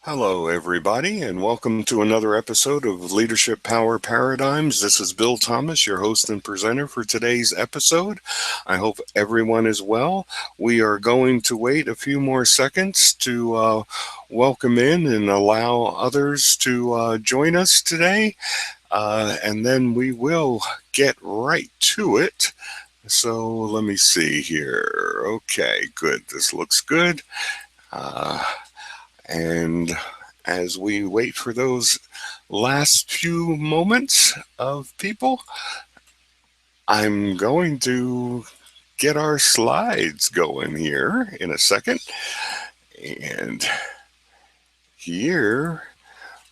Hello, everybody, and welcome to another episode of Leadership Power Paradigms. This is Bill Thomas, your host and presenter for today's episode. I hope everyone is well. We are going to wait a few more seconds to welcome in and allow others to join us today, and then we will get right to it. So let me see here. Okay, good. This looks good. Uh, and as we wait for those last few moments of people, I'm going to get our slides going here in a second. And here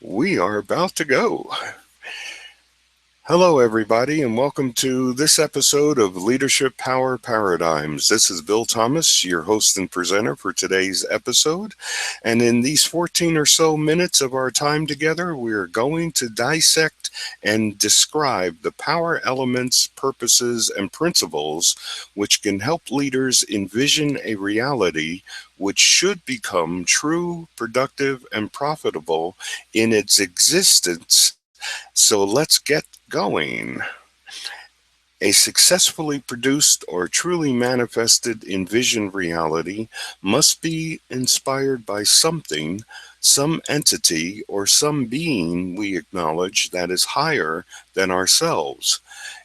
we are about to go. Hello, everybody, and welcome to this episode of Leadership Power Paradigms. This is Bill Thomas, your host and presenter for today's episode. And in these 14 or so minutes of our time together, we're going to dissect and describe the power elements, purposes, and principles which can help leaders envision a reality which should become true, productive, and profitable in its existence. So let's get going. A successfully produced or truly manifested envisioned reality must be inspired by something, some entity, or some being we acknowledge that is higher than ourselves.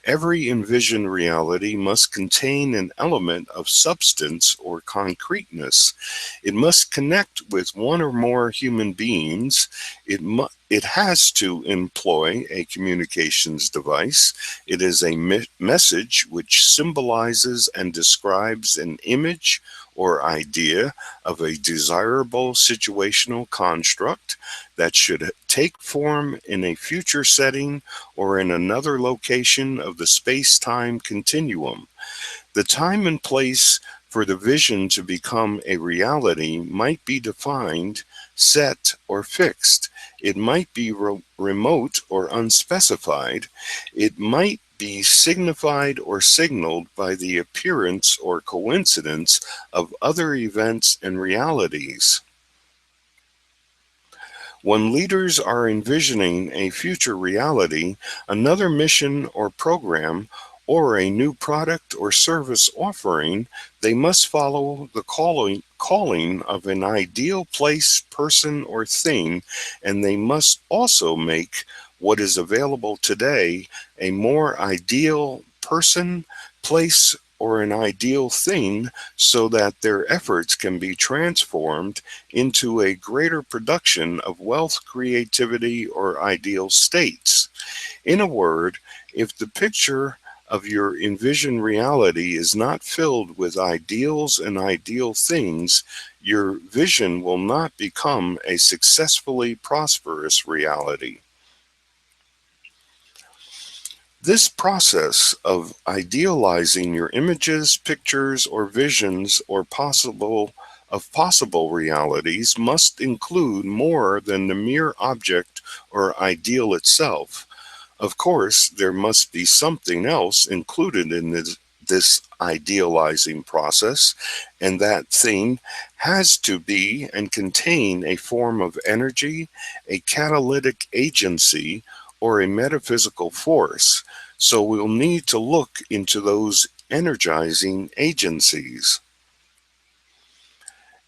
Every envisioned reality must contain an element of substance or concreteness. It must connect with one or more human beings. It has to employ a communications device. It is a message which symbolizes and describes an image or idea of a desirable situational construct that should take form in a future setting or in another location of the space-time continuum. The time and place for the vision to become a reality might be defined, set, or fixed. It might be remote or unspecified. It might be signified or signaled by the appearance or coincidence of other events and realities. When leaders are envisioning a future reality, another mission or program, or a new product or service offering, they must follow the calling of an ideal place, person, or thing, and they must also make what is available today a more ideal person, place, or an ideal thing so that their efforts can be transformed into a greater production of wealth, creativity, or ideal states. In a word, if the picture of your envisioned reality is not filled with ideals and ideal things, your vision will not become a successfully prosperous reality. This process of idealizing your images, pictures, or visions or possible realities must include more than the mere object or ideal itself. Of course, there must be something else included in this idealizing process, and that thing has to be and contain a form of energy, a catalytic agency, or a metaphysical force. So we'll need to look into those energizing agencies.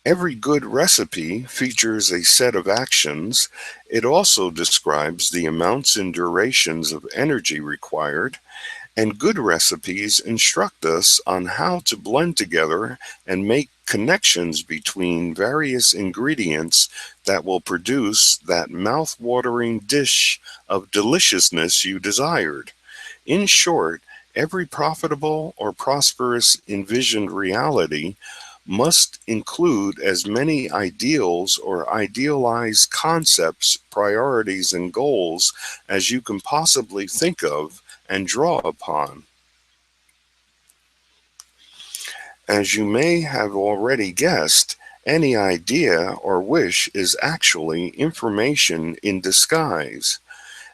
Every good recipe features a set of actions. It also describes the amounts and durations of energy required, and good recipes instruct us on how to blend together and make connections between various ingredients that will produce that mouth-watering dish of deliciousness you desired. In short, every profitable or prosperous envisioned reality must include as many ideals or idealized concepts, priorities, and goals as you can possibly think of and draw upon. As you may have already guessed, any idea or wish is actually information in disguise,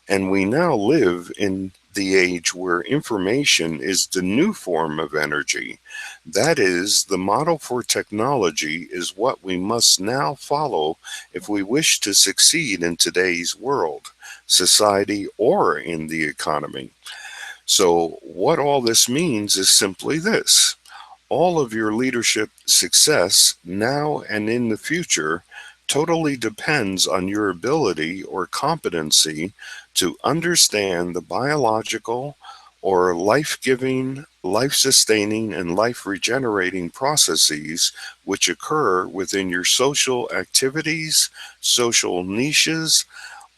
and we now live in the age where information is the new form of energy. That is, the model for technology is what we must now follow if we wish to succeed in today's world, society, or in the economy. So, what all this means is simply this: all of your leadership success, now and in the future, totally depends on your ability or competency to understand the biological or life giving, life sustaining, and life regenerating processes which occur within your social activities, social niches,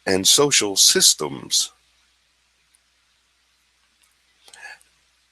and social systems.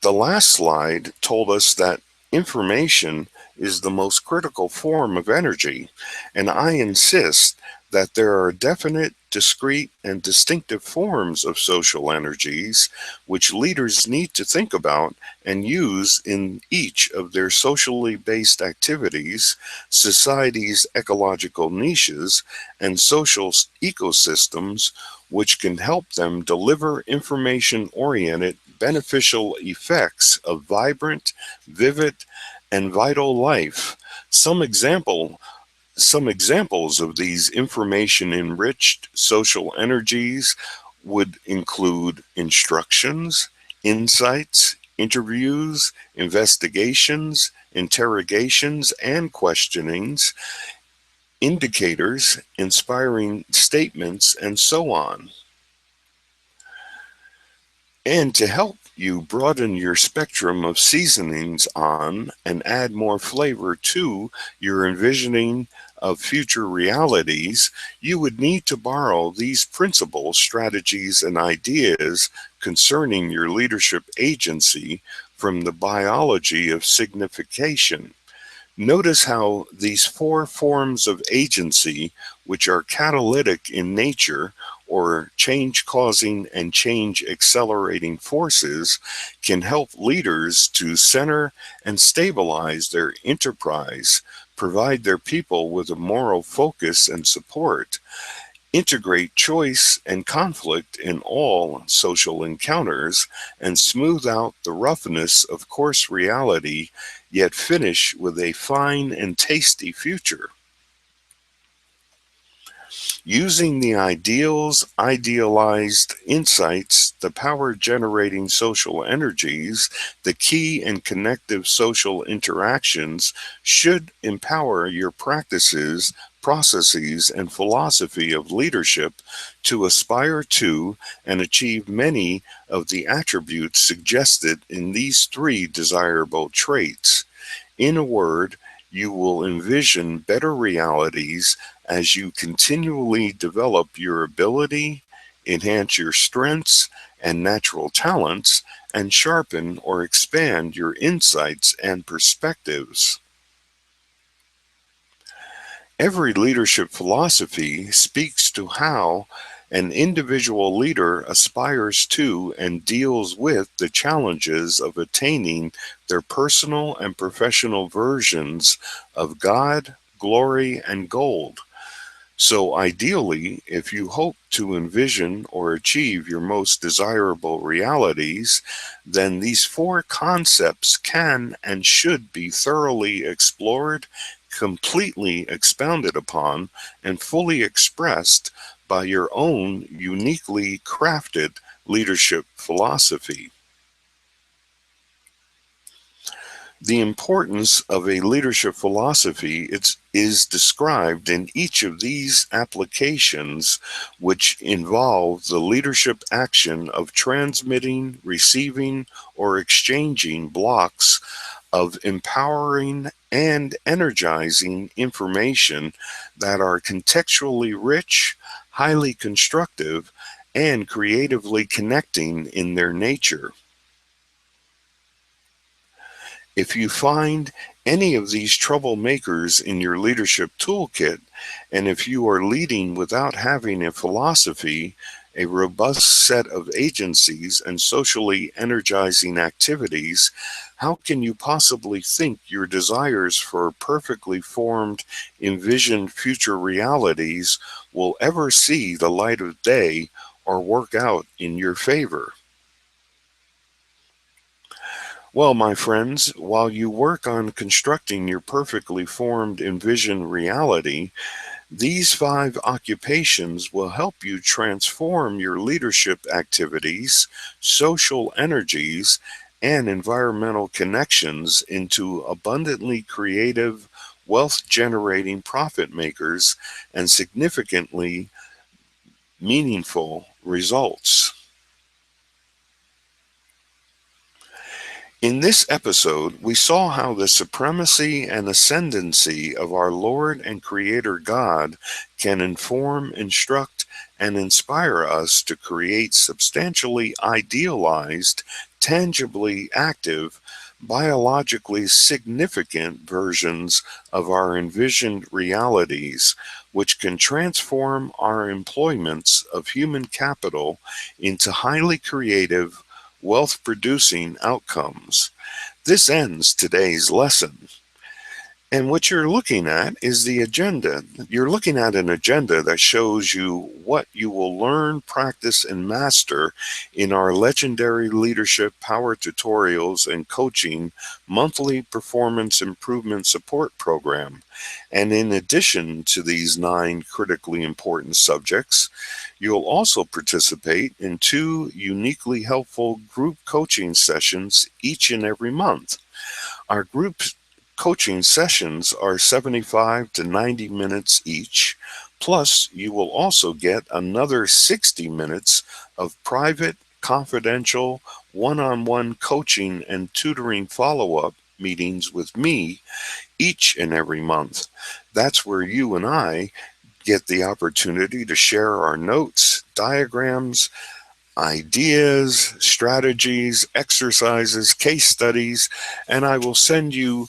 The last slide told us that information is the most critical form of energy, and I insist that there are definite, discrete, and distinctive forms of social energies which leaders need to think about and use in each of their socially based activities, society's ecological niches, and social ecosystems, which can help them deliver information oriented beneficial effects of vibrant, vivid, and vital life. Some example some examples of these information enriched social energies would include instructions, insights, interviews, investigations, interrogations, and questionings, indicators, inspiring statements, and so on. And to help you broaden your spectrum of seasonings on and add more flavor to your envisioning of future realities, you would need to borrow these principles, strategies, and ideas concerning your leadership agency from the biology of signification. Notice how these four forms of agency, which are catalytic in nature, or change causing and change accelerating forces, can help leaders to center and stabilize their enterprise, provide their people with a moral focus and support, integrate choice and conflict in all social encounters, and smooth out the roughness of coarse reality, yet finish with a fine and tasty future. Using the ideals, idealized insights, the power generating social energies, the key and connective social interactions should empower your practices, processes, and philosophy of leadership to aspire to and achieve many of the attributes suggested in these three desirable traits. In a word, you will envision better realities as you continually develop your ability, enhance your strengths and natural talents, and sharpen or expand your insights and perspectives. Every leadership philosophy speaks to how an individual leader aspires to and deals with the challenges of attaining their personal and professional versions of God, glory, and gold. So, ideally, if you hope to envision or achieve your most desirable realities, then these four concepts can and should be thoroughly explored, completely expounded upon, and fully expressed by your own uniquely crafted leadership philosophy. The importance of a leadership philosophy is described in each of these applications, which involve the leadership action of transmitting, receiving, or exchanging blocks of empowering and energizing information that are contextually rich, highly constructive, and creatively connecting in their nature. If you find any of these troublemakers in your leadership toolkit, and if you are leading without having a philosophy, a robust set of agencies, and socially energizing activities, how can you possibly think your desires for perfectly formed, envisioned future realities will ever see the light of day or work out in your favor? Well, my friends, while you work on constructing your perfectly formed envisioned reality, these five occupations will help you transform your leadership activities, social energies, and environmental connections into abundantly creative, wealth generating profit makers and significantly meaningful results. In this episode, we saw how the supremacy and ascendancy of our Lord and Creator God can inform, instruct, and inspire us to create substantially idealized, tangibly active, biologically significant versions of our envisioned realities, which can transform our employments of human capital into highly creative, wealth producing outcomes. This ends today's lesson. And what you're looking at is the agenda. You're looking at an agenda that shows you what you will learn, practice, and master in our legendary leadership power tutorials and coaching monthly performance improvement support program. And in addition to these 9 critically important subjects, you'll also participate in 2 uniquely helpful group coaching sessions each and every month. Our group coaching sessions are 75 to 90 minutes each. Plus, you will also get another 60 minutes of private, confidential, one on one coaching and tutoring follow up meetings with me each and every month. That's where you and I get the opportunity to share our notes, diagrams, ideas, strategies, exercises, case studies, and I will send you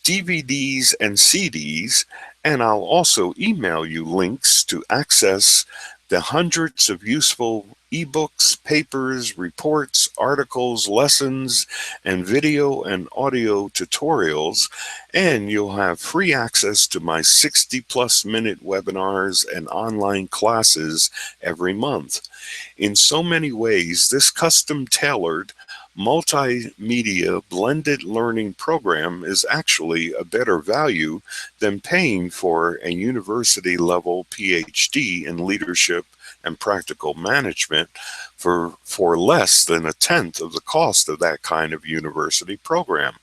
DVDs and CDs, and I'll also email you links to access the hundreds of useful ebooks, papers, reports, articles, lessons, and video and audio tutorials, and you'll have free access to my 60 plus minute webinars and online classes every month. In so many ways, this custom tailored multimedia blended learning program is actually a better value than paying for a university level PhD in leadership and practical management for less than a tenth of the cost of that kind of university program.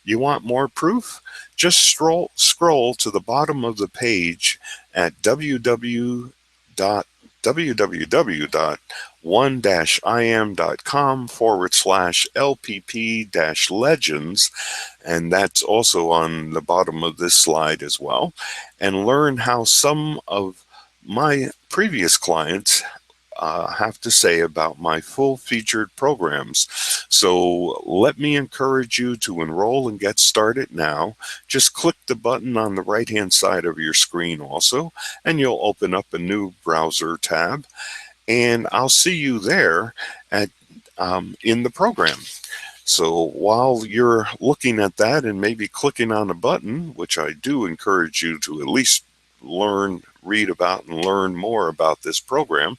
You want more proof? Just scroll to the bottom of the page at www.one-im.com/LPP-legends, and that's also on the bottom of this slide as well, and learn how some of my previous clients have to say about my full featured programs. So let me encourage you to enroll and get started now. Just click the button on the right hand side of your screen also, and you'll open up a new browser tab, and I'll see you there at in the program. So while you're looking at that and maybe clicking on a button, which I do encourage you to at least read about and learn more about this program,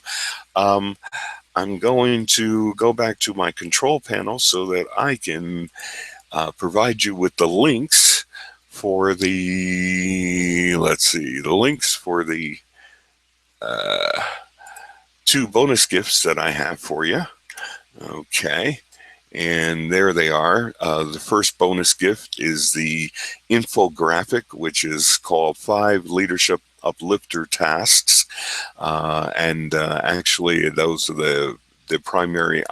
um, I'm going to go back to my control panel so that I can provide you with the links for the links for the uh, 2 bonus gifts that I have for you. Okay. And there they are. The first bonus gift is the infographic, which is called 5 Leadership Uplifter Tasks. And actually, those are the primary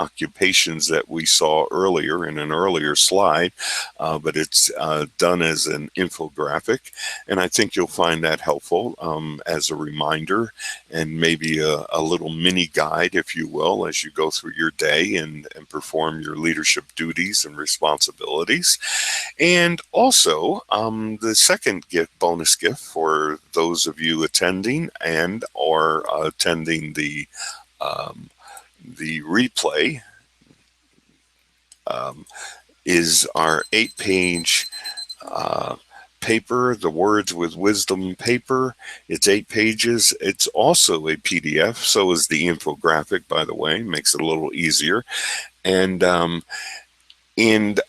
occupations that we saw earlier in an earlier slide, but it's done as an infographic. And I think you'll find that helpful as a reminder and maybe a little mini guide, if you will, as you go through your day and perform your leadership duties and responsibilities. And also, the second bonus gift for those of you attending and or attending the replay um, is our 8 page uh, paper, the Words with Wisdom paper. It's 8 pages. It's also a PDF. So is the infographic, by the way, makes it a little easier. And And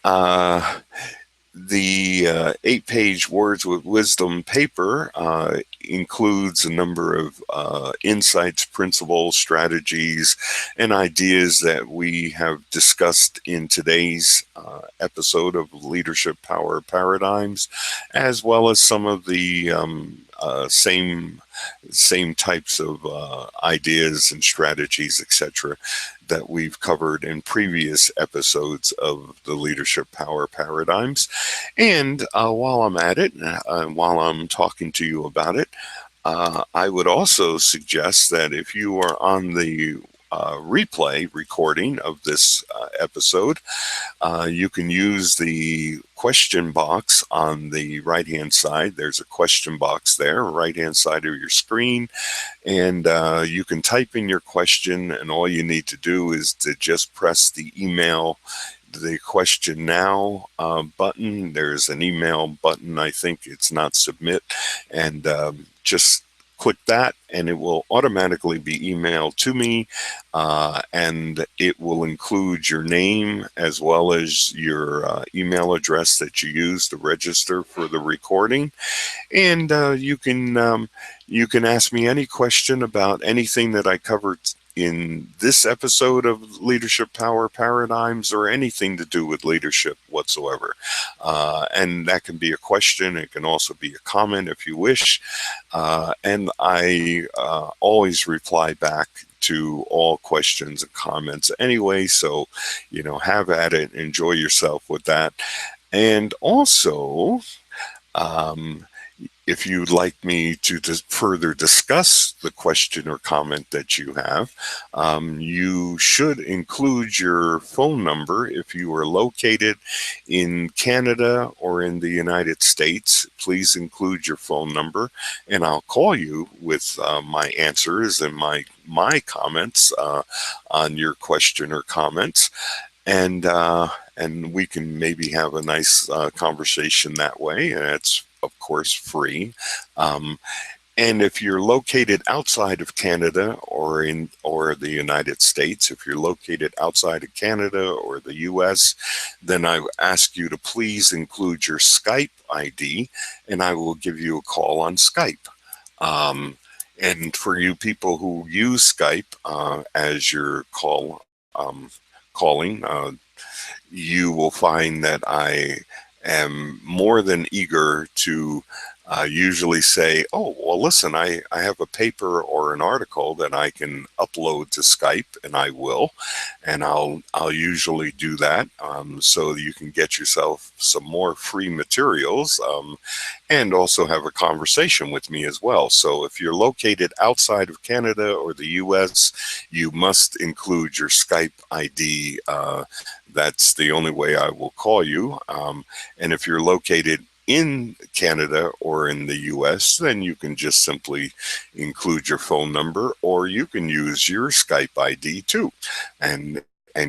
the 8-page Words with Wisdom paper includes a number of insights, principles, strategies, and ideas that we have discussed in today's episode of Leadership Power Paradigms, as well as some of the same types of ideas and strategies, etc., that we've covered in previous episodes of the Leadership Power Paradigms. And while I'm at it, while I'm talking to you about it, I would also suggest that if you are on the replay recording of this episode, you can use the question box on the right-hand side. There's a question box there, right-hand side of your screen, and you can type in your question, and all you need to do is to just press the question now button. There's an email button, I think it's not submit, and just click that and it will automatically be emailed to me, and it will include your name as well as your email address that you use to register for the recording. And you can ask me any question about anything that I covered in this episode of Leadership Power Paradigms, or anything to do with leadership whatsoever. And that can be a question. It can also be a comment if you wish. And I always reply back to all questions and comments anyway. So, have at it. Enjoy yourself with that. And also, um, if you'd like me to further discuss the question or comment that you have, you should include your phone number. If you are located in Canada or in the United States, please include your phone number, and I'll call you with my answers and my comments on your question or comments. And we can maybe have a nice conversation that way. And it's, of course, free. Um, and if you're located outside of Canada or the United States, if you're located outside of Canada or the U.S., then I ask you to please include your Skype ID, and I will give you a call on Skype. And for you people who use Skype as your calling, you will find that I am more than eager to usually say, oh, well, listen, I have a paper or an article that I can upload to Skype, and I will. And I'll usually do that so you can get yourself some more free materials, and also have a conversation with me as well. So if you're located outside of Canada or the US, you must include your Skype ID. That's the only way I will call you. And if you're located in Canada or in the US, then you can just simply include your phone number, or you can use your Skype ID too, and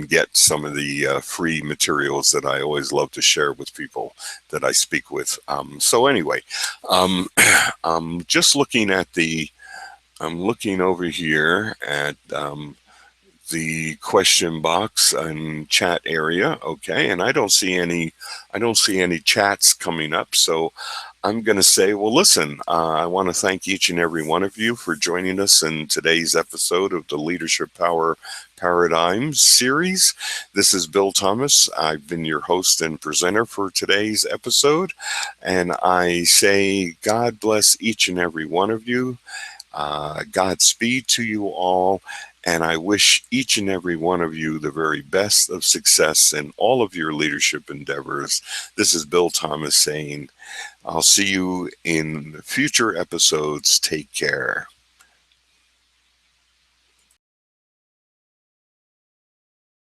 get some of the free materials that I always love to share with people that I speak with. So anyway, I'm just I'm looking over here at the question box and chat area. Okay, and I don't see any chats coming up. So I'm going to say, well, listen, I want to thank each and every one of you for joining us in today's episode of the Leadership Power Paradigms series. This is Bill Thomas. I've been your host and presenter for today's episode. And I say, God bless each and every one of you. Godspeed to you all. And I wish each and every one of you the very best of success in all of your leadership endeavors. This is Bill Thomas saying, I'll see you in future episodes. Take care.